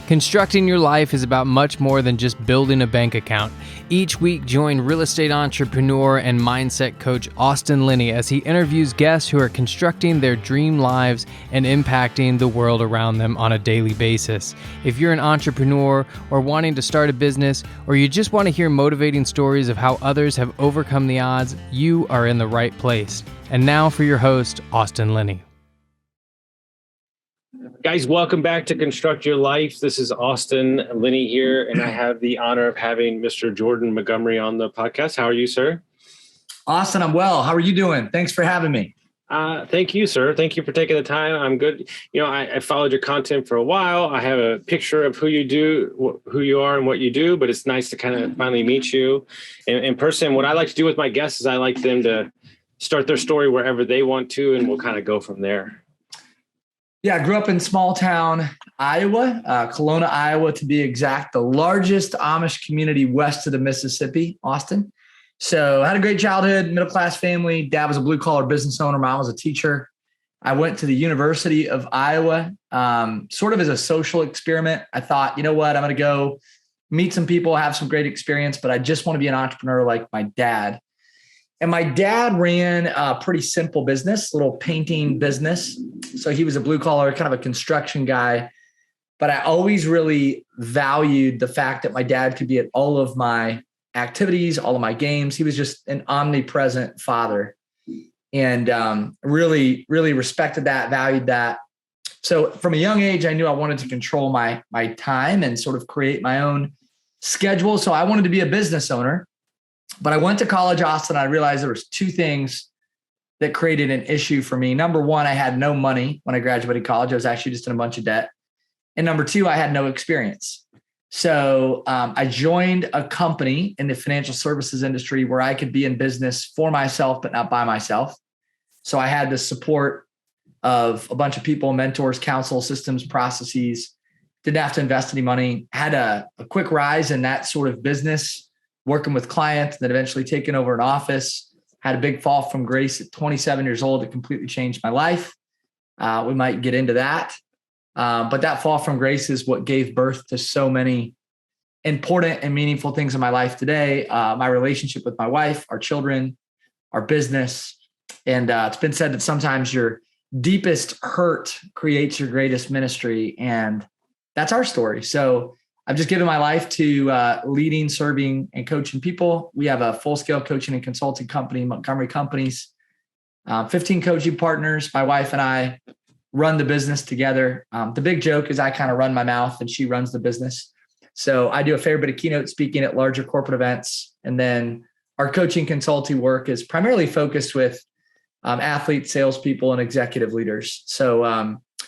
Constructing your life is about much more than just building a bank account. Each week, join real estate entrepreneur and mindset coach Austin Linney as he interviews guests who are constructing their dream lives and impacting the world around them on a daily basis. If you're an entrepreneur or wanting to start a business, or you just want to hear motivating stories of how others have overcome the odds, you are in the right place. And now for your host, Austin Linney. Guys, welcome back to Construct Your Life. This is Austin Linney here, and I have the honor of having Mr. Jordan Montgomery on the podcast. How are you, sir? Austin, I'm well. How are you doing? Thanks for having me. Thank you, sir. Thank you for taking the time. I'm good. You know, I followed your content for a while. I have a picture of who you are and what you do, but it's nice to kind of finally meet you in person. What I like to do with my guests is I like them to start their story wherever they want to, and we'll kind of go from there. Yeah, I grew up in small town, Iowa, Kelowna, Iowa, to be exact, the largest Amish community west of the Mississippi, Austin. So I had a great childhood, middle-class family. Dad was a blue-collar business owner. Mom was a teacher. I went to the University of Iowa, sort of as a social experiment. I thought, you know what, I'm going to go meet some people, have some great experience, but I just want to be an entrepreneur like my dad. And my dad ran a pretty simple business, little painting business. So he was a blue collar, kind of a construction guy. But I always really valued the fact that my dad could be at all of my activities, all of my games. He was just an omnipresent father, and really, really respected that, valued that. So from a young age, I knew I wanted to control my time and sort of create my own schedule. So I wanted to be a business owner. But I went to college, Austin. I realized there was two things that created an issue for me. Number one, I had no money when I graduated college. I was actually just in a bunch of debt. And number two, I had no experience. So I joined a company in the financial services industry where I could be in business for myself, but not by myself. So I had the support of a bunch of people, mentors, counsel, systems, processes. Didn't have to invest any money. Had a quick rise in that sort of business, working with clients, then eventually taking over an office. Had a big fall from grace at 27 years old. It completely changed my life. We might get into that. But that fall from grace is what gave birth to so many important and meaningful things in my life today. My relationship with my wife, our children, our business. And it's been said that sometimes your deepest hurt creates your greatest ministry. And that's our story. So I've just given my life to leading, serving, and coaching people. We have a full-scale coaching and consulting company, Montgomery Companies, 15 coaching partners. My wife and I run the business together. The big joke is I kind of run my mouth and she runs the business. So I do a fair bit of keynote speaking at larger corporate events. And then our coaching consulting work is primarily focused with athletes, salespeople, and executive leaders. So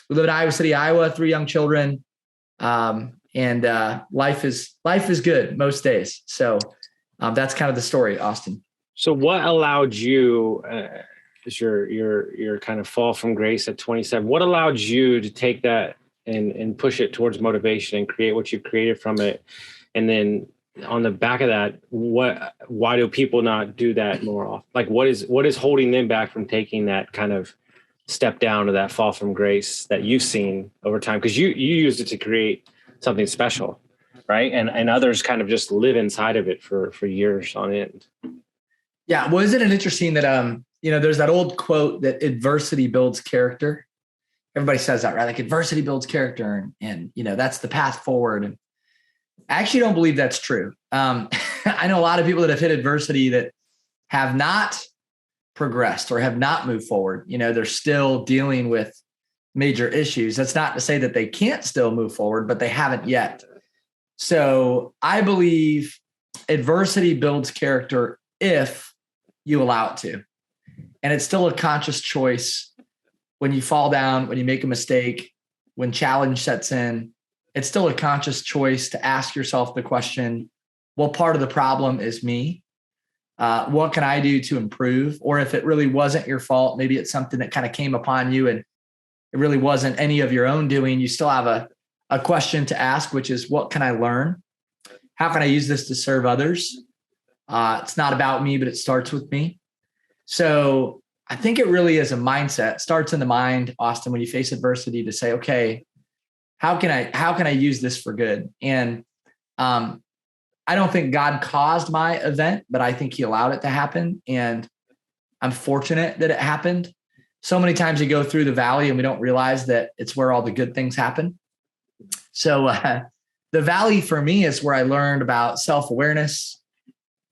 we live in Iowa City, Iowa, 3 young children. And life is good most days. So that's kind of the story, Austin. So what allowed you, as your kind of fall from grace at 27, what allowed you to take that and push it towards motivation and create what you created from it? And then on the back of that, why do people not do that more often? Like what is holding them back from taking that kind of step down to that fall from grace that you've seen over time? Because you used it to create something special, right? And others kind of just live inside of it for years on end. Yeah. Well, isn't it interesting that, there's that old quote that adversity builds character. Everybody says that, right? Like adversity builds character and that's the path forward. And I actually don't believe that's true. I know a lot of people that have hit adversity that have not progressed or have not moved forward. They're still dealing with major issues. That's not to say that they can't still move forward, but they haven't yet. So I believe adversity builds character if you allow it to. And it's still a conscious choice when you fall down, when you make a mistake, when challenge sets in. It's still a conscious choice to ask yourself the question, what part of the problem is me? What can I do to improve? Or if it really wasn't your fault, maybe it's something that kind of came upon you and it really wasn't any of your own doing. You still have a question to ask, which is, what can I learn? How can I use this to serve others? It's not about me, but it starts with me. So I think it really is a mindset. It starts in the mind, Austin, when you face adversity to say, okay, how can I use this for good? And I don't think God caused my event, but I think he allowed it to happen. And I'm fortunate that it happened. So many times you go through the valley and we don't realize that it's where all the good things happen. So the valley for me is where I learned about self-awareness.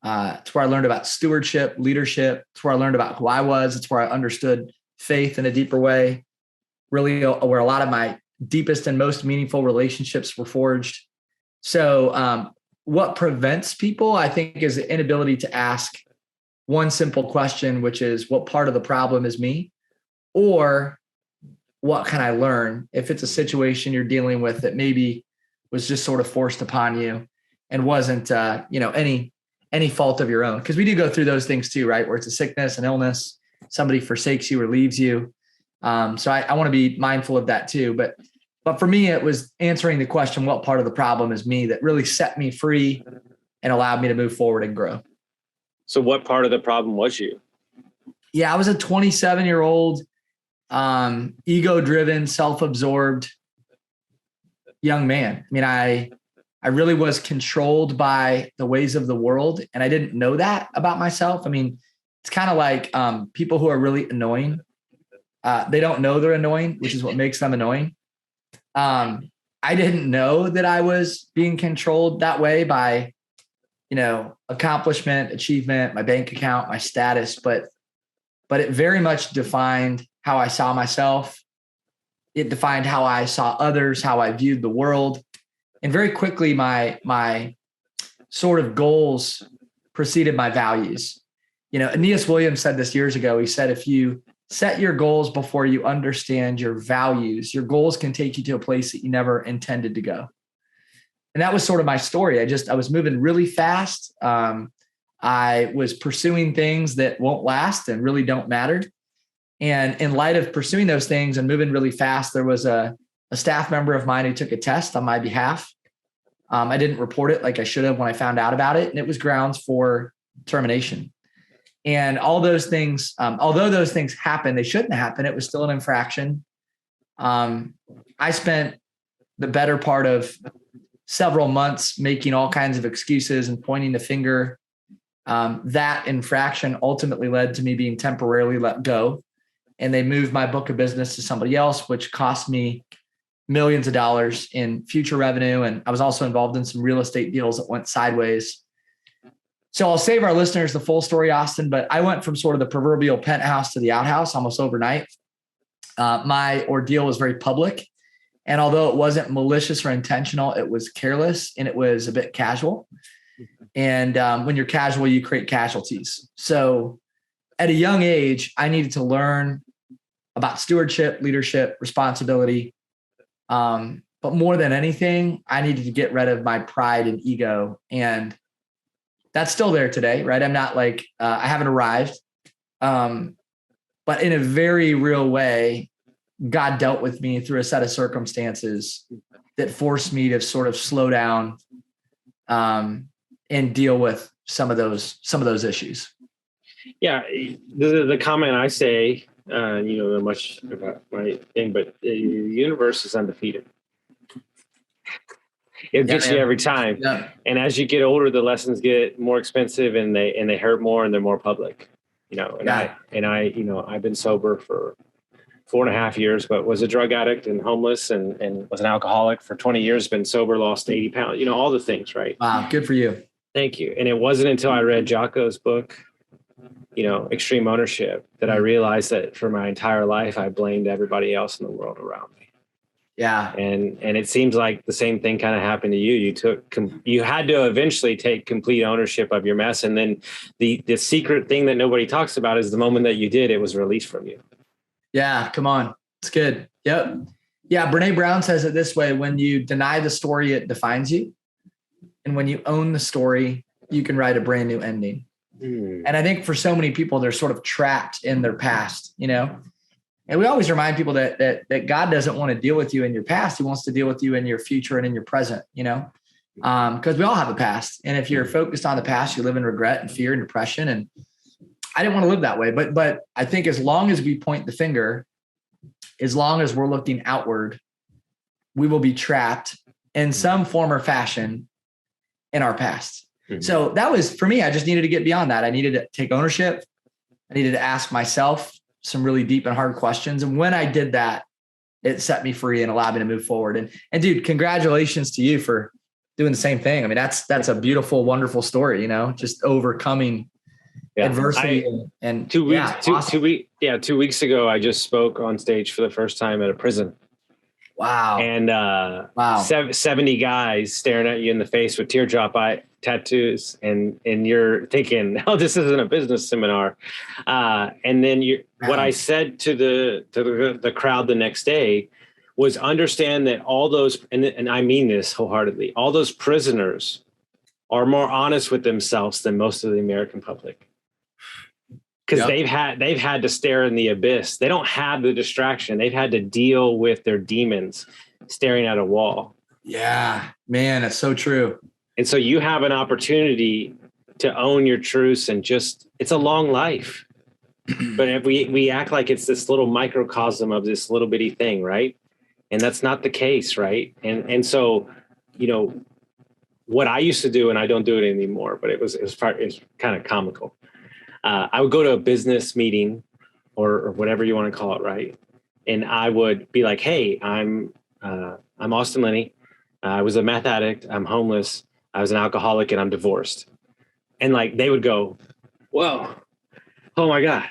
It's where I learned about stewardship, leadership. It's where I learned about who I was. It's where I understood faith in a deeper way, really where a lot of my deepest and most meaningful relationships were forged. So what prevents people, I think, is the inability to ask one simple question, which is, what part of the problem is me? Or what can I learn if it's a situation you're dealing with that maybe was just sort of forced upon you and wasn't, any fault of your own? Because we do go through those things too, right? Where it's a sickness, an illness, somebody forsakes you or leaves you. So I want to be mindful of that too. But for me, it was answering the question, what part of the problem is me, that really set me free and allowed me to move forward and grow. So what part of the problem was you? Yeah, I was a 27-year-old, ego-driven, self-absorbed young man. I mean, I really was controlled by the ways of the world, and I didn't know that about myself. I mean, it's kind of like people who are really annoying. They don't know they're annoying, which is what makes them annoying. I didn't know that I was being controlled that way by, accomplishment, achievement, my bank account, my status, but it very much defined how I saw myself. It defined how I saw others, how I viewed the world. And very quickly, my sort of goals preceded my values. Aeneas Williams said this years ago. He said, if you set your goals before you understand your values, your goals can take you to a place that you never intended to go. And that was sort of my story. I was moving really fast. I was pursuing things that won't last and really don't matter. And in light of pursuing those things and moving really fast, there was a staff member of mine who took a test on my behalf. I didn't report it like I should have when I found out about it. And it was grounds for termination. And all those things, although those things happened, they shouldn't happen. It was still an infraction. I spent the better part of several months making all kinds of excuses and pointing the finger. That infraction ultimately led to me being temporarily let go. And they moved my book of business to somebody else, which cost me millions of dollars in future revenue. And I was also involved in some real estate deals that went sideways. So I'll save our listeners the full story, Austin, but I went from sort of the proverbial penthouse to the outhouse almost overnight. My ordeal was very public. And although it wasn't malicious or intentional, it was careless and it was a bit casual. And when you're casual, you create casualties. So at a young age, I needed to learn about stewardship, leadership, responsibility. But more than anything, I needed to get rid of my pride and ego. And that's still there today, right? I'm not like, I haven't arrived. But in a very real way, God dealt with me through a set of circumstances that forced me to sort of slow down and deal with some of those issues. Yeah, the comment I say, much about my thing, but the universe is undefeated. It gets you every time. Yeah. And as you get older, the lessons get more expensive and they hurt more and they're more public. I've been sober for 4.5 years, but was a drug addict and homeless and was an alcoholic for 20 years, been sober, lost 80 pounds, all the things, right? Wow. Good for you. Thank you. And it wasn't until I read Jocko's book, Extreme Ownership, that I realized that for my entire life, I blamed everybody else in the world around me. Yeah. And it seems like the same thing kind of happened to you. You had to eventually take complete ownership of your mess. And then the secret thing that nobody talks about is the moment that you did, it was released from you. Yeah. Come on. It's good. Yep. Yeah. Brene Brown says it this way: when you deny the story, it defines you. And when you own the story, you can write a brand new ending. And I think for so many people, they're sort of trapped in their past, and we always remind people that God doesn't want to deal with you in your past. He wants to deal with you in your future and in your present, because we all have a past. And if you're focused on the past, you live in regret and fear and depression. And I didn't want to live that way. But I think as long as we point the finger, as long as we're looking outward, we will be trapped in some form or fashion in our past. Mm-hmm. So that was, for me, I just needed to get beyond that. I needed to take ownership. I needed to ask myself some really deep and hard questions. And when I did that, it set me free and allowed me to move forward. And dude, congratulations to you for doing the same thing. I mean, that's a beautiful, wonderful story, you know, just overcoming adversity. And 2 weeks ago, I just spoke on stage for the first time at a prison. Wow. And 70 guys staring at you in the face with teardrop eye tattoos. And you're thinking, oh, this isn't a business seminar. And then what I said to the crowd the next day was understand that all those, and I mean this wholeheartedly, all those prisoners are more honest with themselves than most of the American public. Because they've had to stare in the abyss. They don't have the distraction. They've had to deal with their demons staring at a wall. Yeah, man, that's so true. And so you have an opportunity to own your truths and it's a long life. But if we act like it's this little microcosm of this little bitty thing, right? And that's not the case, right? And so, you know, what I used to do, and I don't do it anymore, but it was kind of comical. I would go to a business meeting or whatever you want to call it, right? And I would be like, "Hey, I'm Austin Linney. I was a meth addict. I'm homeless. I was an alcoholic, and I'm divorced." And like they would go, "Whoa, oh my God!"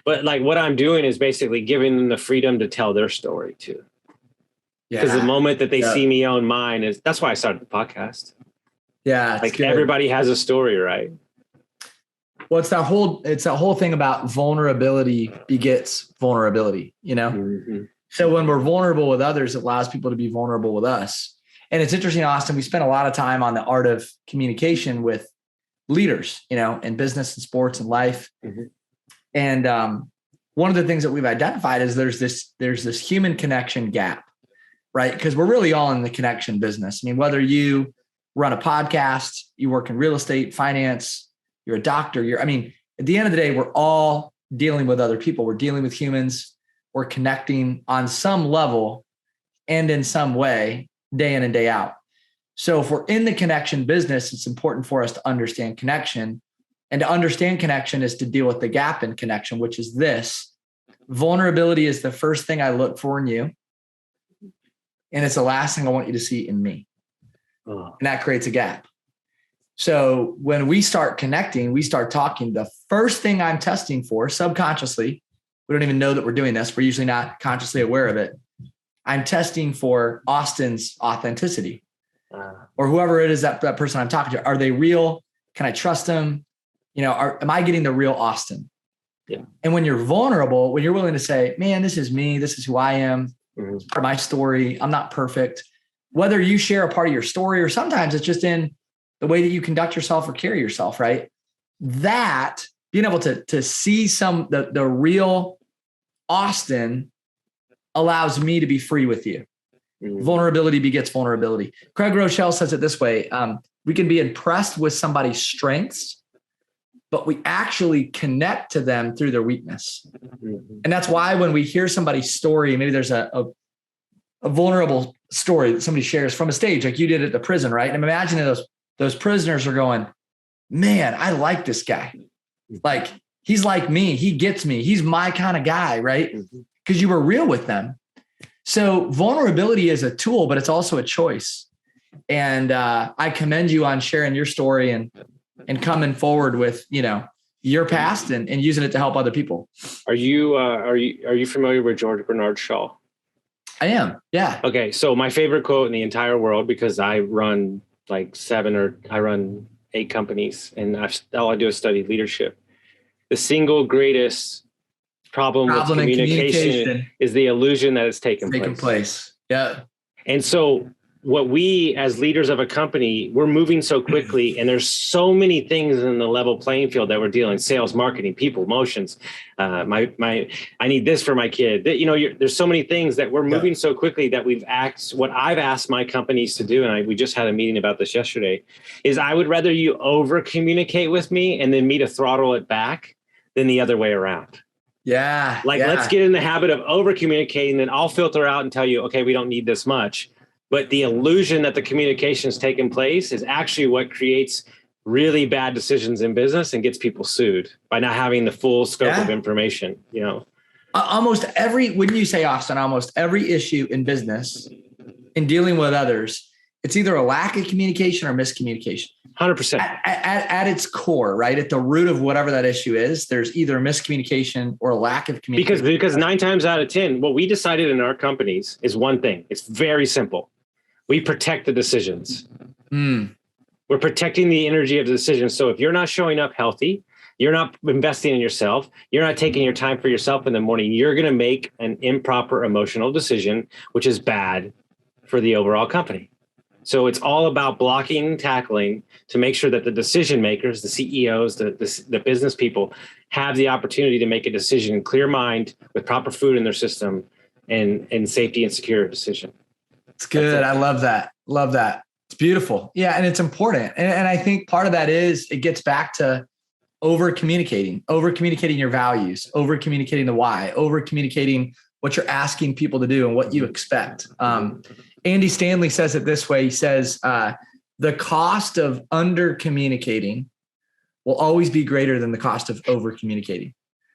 But like what I'm doing is basically giving them the freedom to tell their story too. Because the moment that they see me own mine that's why I started the podcast. Yeah, like everybody has a story, right? Well, it's that whole thing about vulnerability begets vulnerability, you know? Mm-hmm. So when we're vulnerable with others, it allows people to be vulnerable with us. And it's interesting, Austin, we spent a lot of time on the art of communication with leaders, you know, in business and sports and life. Mm-hmm. And one of the things that we've identified is there's this human connection gap, right? Because we're really all in the connection business. I mean, whether you run a podcast, you work in real estate, finance, you're a doctor, at the end of the day, we're all dealing with other people. We're dealing with humans. We're connecting on some level and in some way, day in and day out. So if we're in the connection business, it's important for us to understand connection. And to understand connection is to deal with the gap in connection, which is this. Vulnerability is the first thing I look for in you. And it's the last thing I want you to see in me. And that creates a gap. So when we start connecting, we start talking, the first thing I'm testing for subconsciously, we don't even know that we're doing this. We're usually not consciously aware of it. I'm testing for Austin's authenticity or whoever it is that person I'm talking to. Are they real? Can I trust them? You know, am I getting the real Austin? Yeah. And when you're vulnerable, when you're willing to say, man, this is me, this is who I am, it's part of my story. I'm not perfect. Whether you share a part of your story or sometimes it's just in the way that you conduct yourself or carry yourself, right? That being able to see the real Austin allows me to be free with you. Mm-hmm. Vulnerability begets vulnerability. Craig Rochelle says it this way. We can be impressed with somebody's strengths, but we actually connect to them through their weakness. Mm-hmm. And that's why when we hear somebody's story, maybe there's a vulnerable story that somebody shares from a stage, like you did at the prison, right? And I'm imagining those prisoners are going, man, I like this guy. Like, he's like me. He gets me. He's my kind of guy, right? Because you were real with them. So vulnerability is a tool, but it's also a choice. And I commend you on sharing your story and coming forward with, you know, your past and using it to help other people. Are you familiar with George Bernard Shaw? I am. Yeah. Okay. So my favorite quote in the entire world, because I run 8 companies and all I do is study leadership. The single greatest problem with communication is the illusion that it's taken place. Yeah. And so what we as leaders of a company, we're moving so quickly and there's so many things in the level playing field that we're dealing, sales, marketing, people, emotions. I need this for my kid. There's so many things that we're moving so quickly that what I've asked my companies to do, and we just had a meeting about this yesterday, is I would rather you over communicate with me and then me to throttle it back than the other way around. Yeah. Let's get in the habit of over communicating, then I'll filter out and tell you, okay, we don't need this much. But the illusion that the communication is taking place is actually what creates really bad decisions in business and gets people sued by not having the full scope of information, you know. Wouldn't you say, Austin, almost every issue in business, in dealing with others, it's either a lack of communication or miscommunication. 100%. At its core, right? At the root of whatever that issue is, there's either miscommunication or a lack of communication. Because 9 times out of 10, what we decided in our companies is one thing. It's very simple. We protect the decisions. We're protecting the energy of the decisions. So if you're not showing up healthy, you're not investing in yourself, you're not taking your time for yourself in the morning, you're going to make an improper emotional decision, which is bad for the overall company. So it's all about blocking and tackling to make sure that the decision makers, the CEOs, the business people have the opportunity to make a decision in clear mind with proper food in their system and safety and secure decision. It's good. I love that. Love that. It's beautiful. Yeah. And it's important. And I think part of that is it gets back to over communicating your values, over communicating the why, over communicating what you're asking people to do and what you expect. Andy Stanley says it this way. He says, the cost of under communicating will always be greater than the cost of over communicating,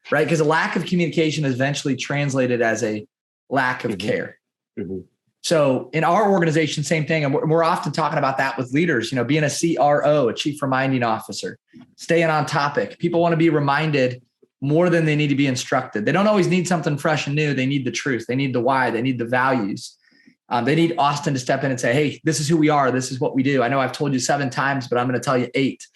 right? Because a lack of communication is eventually translated as a lack of care. So in our organization, same thing. And we're often talking about that with leaders, being a CRO, a chief reminding officer, staying on topic. People want to be reminded more than they need to be instructed. They don't always need something fresh and new. They need the truth. They need the why. They need the values. They need Austin to step in and say, hey, this is who we are. This is what we do. I know I've told you 7 times, but I'm going to tell you 8.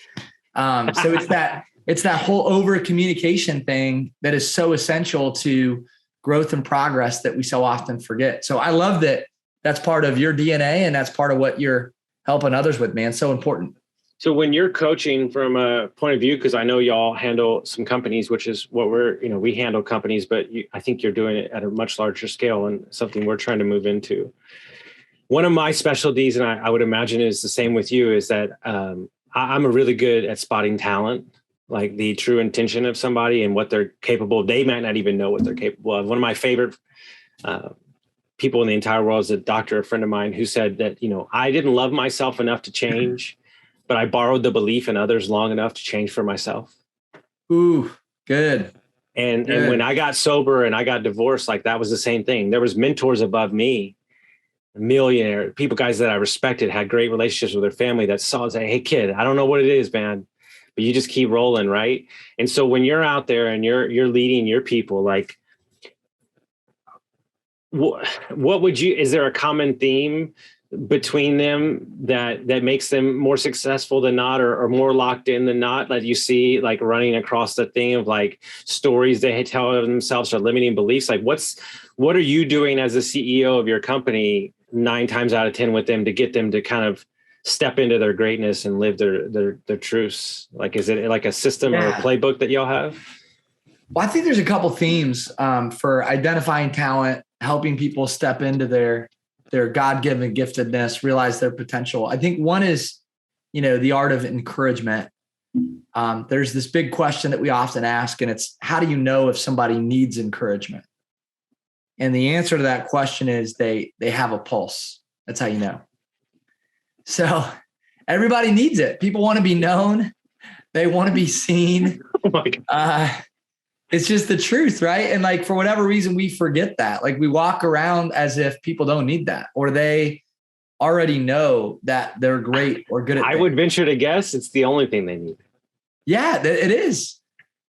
So it's that whole over communication thing that is so essential to growth and progress that we so often forget. So I love that that's part of your DNA and that's part of what you're helping others with, man. So important. So when you're coaching from a point of view, because I know y'all handle some companies, which is what we handle companies, but I think you're doing it at a much larger scale and something we're trying to move into. One of my specialties, and I would imagine is the same with you, is that I'm really good at spotting talent, like the true intention of somebody and what they're capable of. They might not even know what they're capable of. One of my favorite people in the entire world is a doctor, a friend of mine, who said that, I didn't love myself enough to change, but I borrowed the belief in others long enough to change for myself. Ooh, good. And when I got sober and I got divorced, like that was the same thing. There was mentors above me, millionaire people, guys that I respected, had great relationships with their family that saw and say, hey kid, I don't know what it is, man, but you just keep rolling. Right. And so when you're out there and you're leading your people, like, what would you, is there a common theme between them that makes them more successful than not, or more locked in than not, that you see like running across the thing of like stories they tell themselves or limiting beliefs? Like what are you doing as the CEO of your company 9 times out of 10 with them to get them to kind of step into their greatness and live their truths? Like, is it like a system or a playbook that y'all have? Well, I think there's a couple themes for identifying talent, helping people step into their God-given giftedness, realize their potential. I think one is, the art of encouragement. There's this big question that we often ask, and it's, how do you know if somebody needs encouragement? And the answer to that question is they have a pulse. That's how you know. So everybody needs it. People want to be known. They want to be seen. Oh my God. It's just the truth, right? And like, for whatever reason, we forget that. Like, we walk around as if people don't need that, or they already know that they're great or good at I would venture to guess it's the only thing they need. Yeah, it is.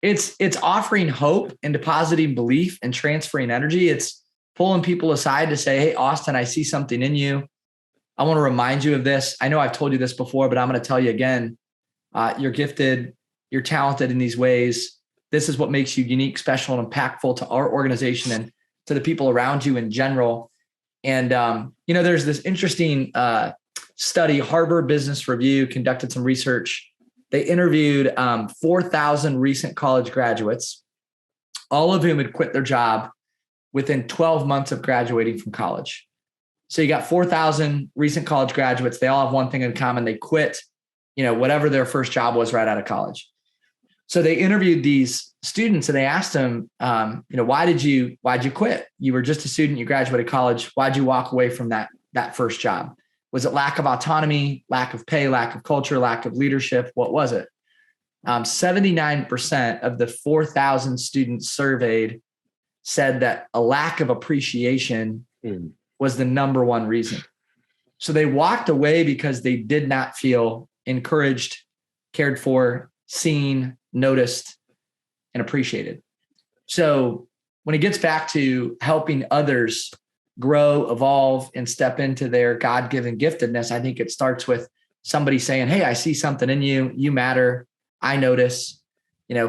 It's offering hope and depositing belief and transferring energy. It's pulling people aside to say, hey, Austin, I see something in you. I want to remind you of this. I know I've told you this before, but I'm going to tell you again. You're gifted. You're talented in these ways. This is what makes you unique, special, and impactful to our organization and to the people around you in general. And, there's this interesting study. Harvard Business Review conducted some research. They interviewed 4,000 recent college graduates, all of whom had quit their job within 12 months of graduating from college. So you got 4,000 recent college graduates. They all have one thing in common. They quit, whatever their first job was right out of college. So they interviewed these students and they asked them, why'd you quit? You were just a student, you graduated college. Why'd you walk away from that that first job? Was it lack of autonomy, lack of pay, lack of culture, lack of leadership? What was it? 79% of the 4,000 students surveyed said that a lack of appreciation was the number one reason. So they walked away because they did not feel encouraged, cared for, seen, noticed, and appreciated. So when it gets back to helping others grow, evolve, and step into their God-given giftedness, I think it starts with somebody saying, hey, I see something in you. You matter. I notice.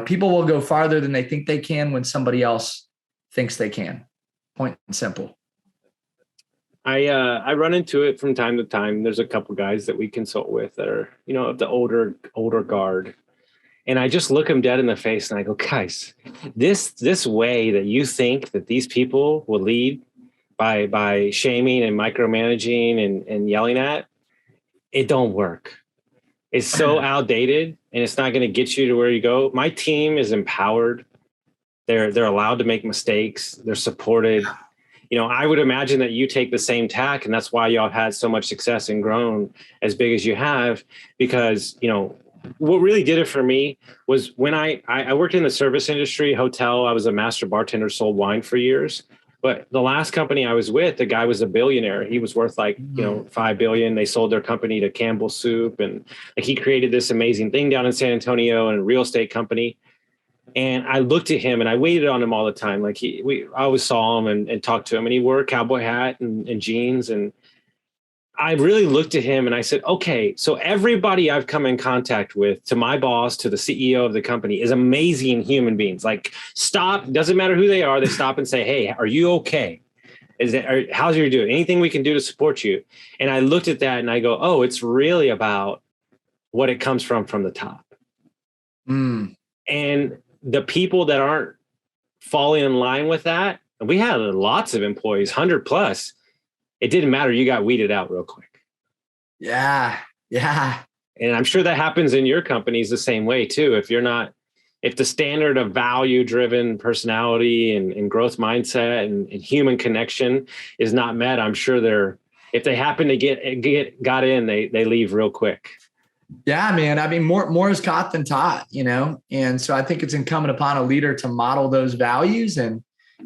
People will go farther than they think they can when somebody else thinks they can. Point and simple. I run into it from time to time. There's a couple guys that we consult with that are, of the older guard. And I just look them dead in the face and I go, guys, this way that you think that these people will lead by shaming and micromanaging and yelling at, it don't work. It's so outdated and it's not going to get you to where you go. My team is empowered. They're allowed to make mistakes. They're supported. I would imagine that you take the same tack, and that's why y'all had so much success and grown as big as you have, because, what really did it for me was when I worked in the service industry, hotel. I was a master bartender, sold wine for years. But the last company I was with, the guy was a billionaire. He was worth like, $5 billion. They sold their company to Campbell's Soup. And he created this amazing thing down in San Antonio and a real estate company. And I looked at him and I waited on him all the time. I always saw him and talked to him, and he wore a cowboy hat and jeans. And I really looked at him and I said, okay, so everybody I've come in contact with, to my boss, to the CEO of the company, is amazing human beings. Stop, doesn't matter who they are. They stop and say, hey, are you okay? How's your doing? Anything we can do to support you? And I looked at that and I go, oh, it's really about what it comes from the top. And the people that aren't falling in line with that, and we had lots of employees, 100 plus, it didn't matter. You got weeded out real quick. Yeah. And I'm sure that happens in your companies the same way too. If the standard of value-driven personality and growth mindset and human connection is not met, I'm sure if they happen to got in, they leave real quick. Yeah, man. I mean, more is caught than taught, and so I think it's incumbent upon a leader to model those values and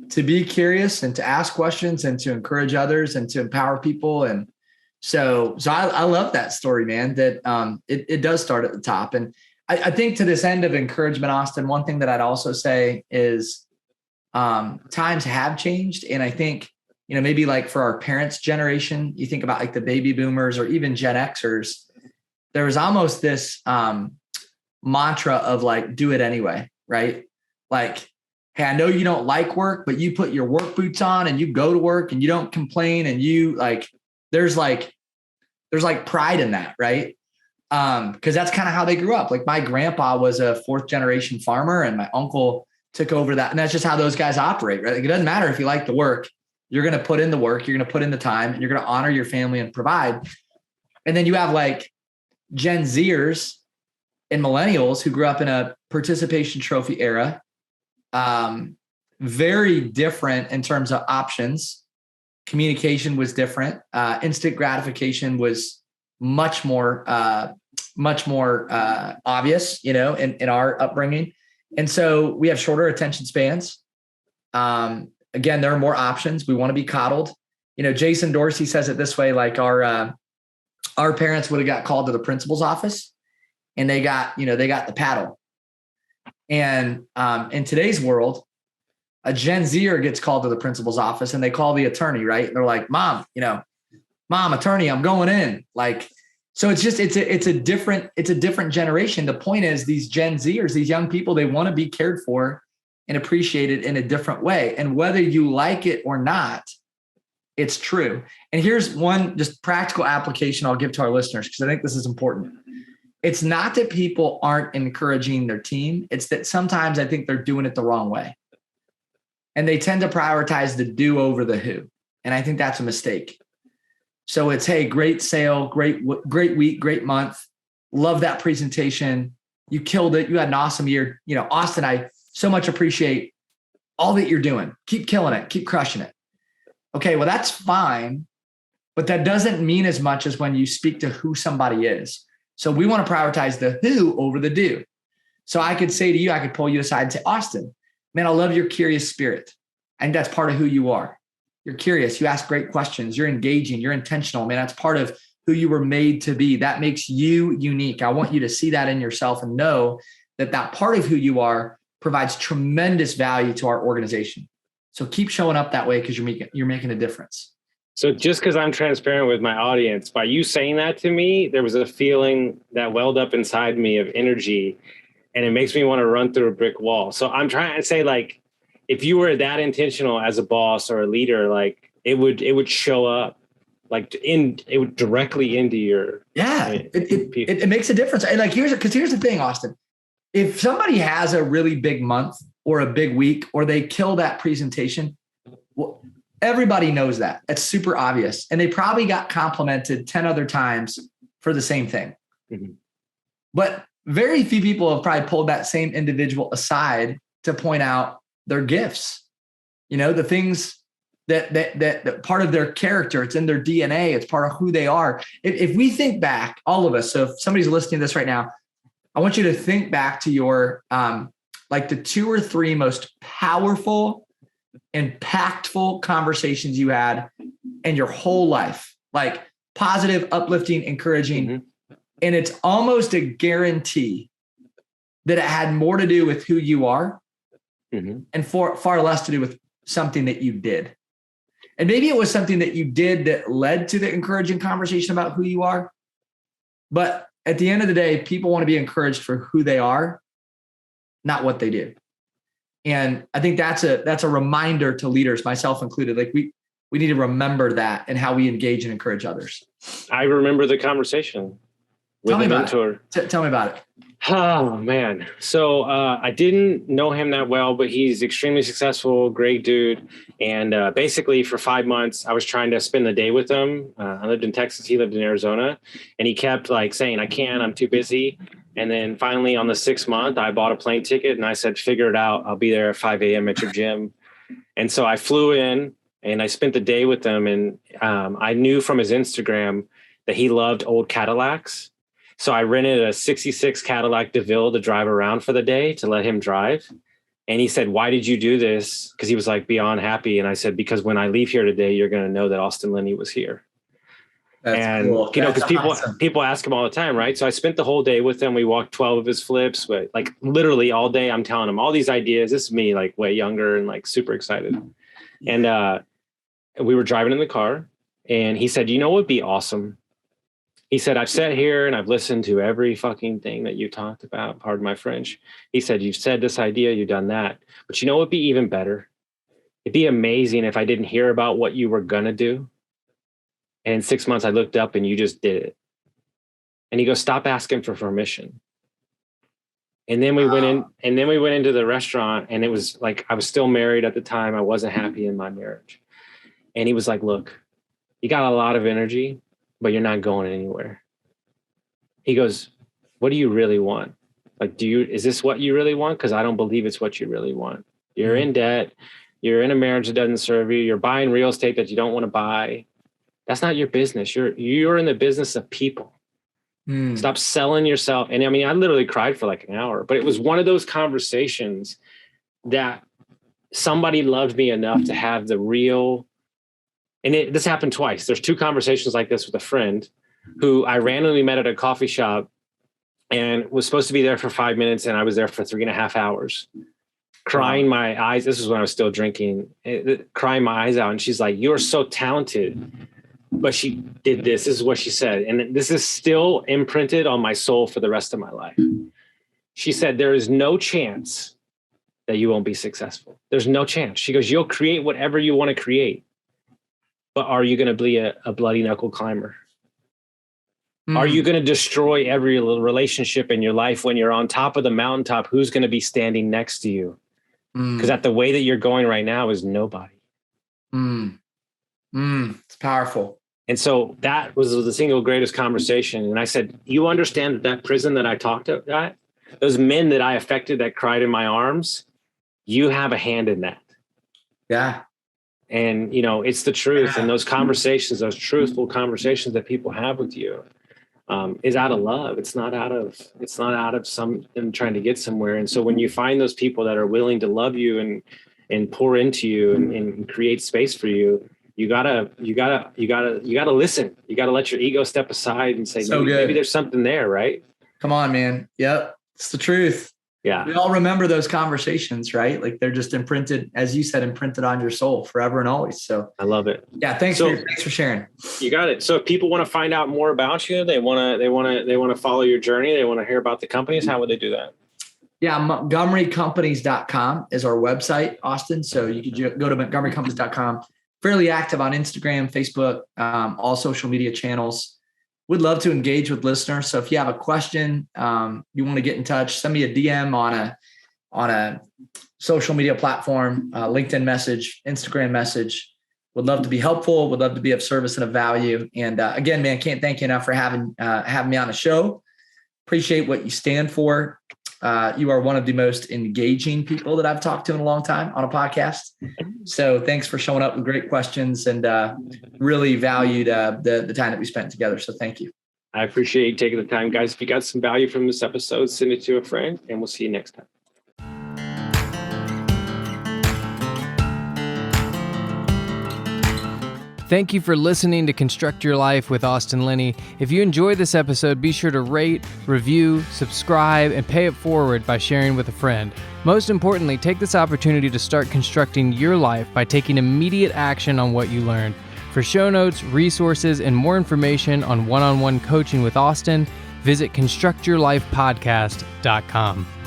to be curious and to ask questions and to encourage others and to empower people. And so I love that story, man, that it does start at the top. And I think to this end of encouragement, Austin, one thing that I'd also say is times have changed. And I think, maybe like for our parents' generation, you think about like the baby boomers or even Gen Xers, there was almost this mantra of like, do it anyway, right? Like, hey, I know you don't like work, but you put your work boots on and you go to work and you don't complain. And you there's pride in that, right? Because that's kind of how they grew up. Like my grandpa was a 4th generation farmer and my uncle took over that. And that's just how those guys operate, right? Like, it doesn't matter if you like the work, you're going to put in the work, you're going to put in the time, and you're going to honor your family and provide. And then you have like Gen Zers and millennials who grew up in a participation trophy era. Very different in terms of options. Communication was different. Instant gratification was much more obvious, in our upbringing. And so we have shorter attention spans. Again, there are more options. We want to be coddled. Jason Dorsey says it this way, like our parents would have got called to the principal's office and they got the paddle. And in today's world, a Gen Zer gets called to the principal's office and they call the attorney, right? And they're like, mom, attorney, I'm going in. So it's a different generation. The point is these Gen Zers, these young people, they want to be cared for and appreciated in a different way. And whether you like it or not, it's true. And here's one just practical application I'll give to our listeners, because I think this is important. It's not that people aren't encouraging their team. It's that sometimes I think they're doing it the wrong way. And they tend to prioritize the do over the who. And I think that's a mistake. So it's, hey, great sale, great week, great month. Love that presentation. You killed it. You had an awesome year. Austin, I so much appreciate all that you're doing. Keep killing it. Keep crushing it. Okay, well, that's fine. but that doesn't mean as much as when you speak to who somebody is. So we want to prioritize the who over the do. So I could say to you, I could pull you aside and say, Austin, man, I love your curious spirit. I think that's part of who you are. You're curious. You ask great questions. You're engaging. You're intentional, man. That's part of who you were made to be. That makes you unique. I want you to see that in yourself and know that that part of who you are provides tremendous value to our organization. So keep showing up that way because you're making a difference. So just because I'm transparent with my audience, by you saying that to me, there was a feeling that welled up inside me of energy, and it makes me want to run through a brick wall. So I'm trying to say, like, if you were that intentional as a boss or a leader, like it would show up, like it would directly into your. Yeah, it makes a difference. And like here's the thing, Austin. If somebody has a really big month or a big week, or they kill that presentation, well, everybody knows that. It's super obvious. And they probably got complimented 10 other times for the same thing. Mm-hmm. But very few people have probably pulled that same individual aside to point out their gifts, the things that part of their character, it's in their DNA, it's part of who they are. If we think back, all of us, so if somebody's listening to this right now, I want you to think back to your, like the 2 or 3 most powerful, impactful conversations you had in your whole life, like positive, uplifting, encouraging. Mm-hmm. And it's almost a guarantee that it had more to do with who you are, mm-hmm. and far less to do with something that you did. And maybe it was something that you did that led to the encouraging conversation about who you are. But at the end of the day, people want to be encouraged for who they are, not what they do. And I think that's a reminder to leaders, myself included. Like we need to remember that and how we engage and encourage others. I remember the conversation with a mentor. Tell me about it. Oh, man. So I didn't know him that well, but he's extremely successful, great dude. And basically for 5 months, I was trying to spend the day with him. I lived in Texas. He lived in Arizona. And he kept like saying, I can't, I'm too busy. And then finally on the 6th month, I bought a plane ticket and I said, figure it out. I'll be there at 5 a.m. at your gym. And so I flew in and I spent the day with him. And I knew from his Instagram that he loved old Cadillacs. So I rented a 66 Cadillac DeVille to drive around for the day to let him drive. And he said, why did you do this? Because he was like beyond happy. And I said, because when I leave here today, you're going to know that Austin Linney was here. That's cool. Because people ask him all the time, right? So I spent the whole day with him. We walked 12 of his flips, but like literally all day I'm telling him all these ideas. This is me like way younger and like super excited. And we were driving in the car and he said, you know what would be awesome? He said, I've sat here and I've listened to every fucking thing that you talked about. Pardon my French. He said, you've said this idea, you've done that. But you know what would be even better? It'd be amazing if I didn't hear about what you were going to do. And in 6 months, I looked up and you just did it. And he goes, stop asking for permission. And then we went into the restaurant and it was like, I was still married at the time. I wasn't happy in my marriage. And he was like, look, you got a lot of energy, but you're not going anywhere. He goes, what do you really want? Like, is this what you really want? Because I don't believe it's what you really want. You're in debt. You're in a marriage that doesn't serve you. You're buying real estate that you don't want to buy. That's not your business. You're in the business of people. Stop selling yourself. And I mean, I literally cried for like an hour, but it was one of those conversations that somebody loved me enough to have the real. And this happened twice. There's 2 conversations like this with a friend who I randomly met at a coffee shop and was supposed to be there for 5 minutes. And I was there for 3.5 hours, crying my eyes. This is when I was still drinking, crying my eyes out. And she's like, you're so talented, but she did this. This is what she said. And this is still imprinted on my soul for the rest of my life. She said, there is no chance that you won't be successful. There's no chance. She goes, you'll create whatever you want to create. But are you going to be a bloody knuckle climber? Are you going to destroy every relationship in your life when you're on top of the mountaintop? Who's going to be standing next to you? Because at the way that you're going right now is nobody. It's powerful. And so that was the single greatest conversation. And I said, you understand that prison that I talked about, those men that I affected that cried in my arms, you have a hand in that. Yeah. And, it's the truth. And those conversations, those truthful conversations that people have with you, is out of love. It's not out of them trying to get somewhere. And so when you find those people that are willing to love you and pour into you and create space for you, you gotta listen. You gotta let your ego step aside and say, maybe there's something there, right? Come on, man. Yep. It's the truth. Yeah. We all remember those conversations, right? Like they're just imprinted, as you said, imprinted on your soul forever and always. So I love it. Yeah. Thanks for sharing. You got it. So if people want to find out more about you, they want to follow your journey, they want to hear about the companies, how would they do that? Yeah. MontgomeryCompanies.com is our website, Austin. So you could go to MontgomeryCompanies.com. Fairly active on Instagram, Facebook, all social media channels. Would love to engage with listeners. So if you have a question, you want to get in touch, send me a DM on a social media platform, LinkedIn message, Instagram message. Would love to be helpful. Would love to be of service and of value. And again, man, can't thank you enough for having me on the show. Appreciate what you stand for. You are one of the most engaging people that I've talked to in a long time on a podcast. So thanks for showing up with great questions, and really valued the time that we spent together. So thank you. I appreciate you taking the time, guys. If you got some value from this episode, send it to a friend, and we'll see you next time. Thank you for listening to Construct Your Life with Austin Linney. If you enjoyed this episode, be sure to rate, review, subscribe, and pay it forward by sharing with a friend. Most importantly, take this opportunity to start constructing your life by taking immediate action on what you learned. For show notes, resources, and more information on one-on-one coaching with Austin, visit constructyourlifepodcast.com.